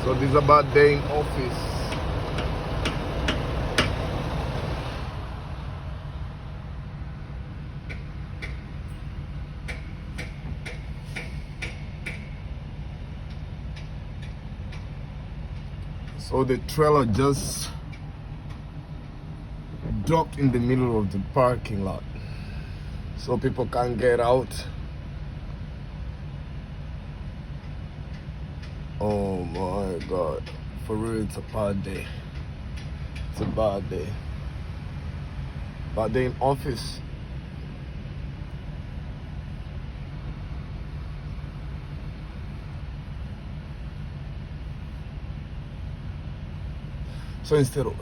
So this is a bad day in office. So the trailer just dropped in the middle of the parking lot, so people can't get out. Oh my God, for real, it's a bad day. It's a bad day. Bad day in office. So instead of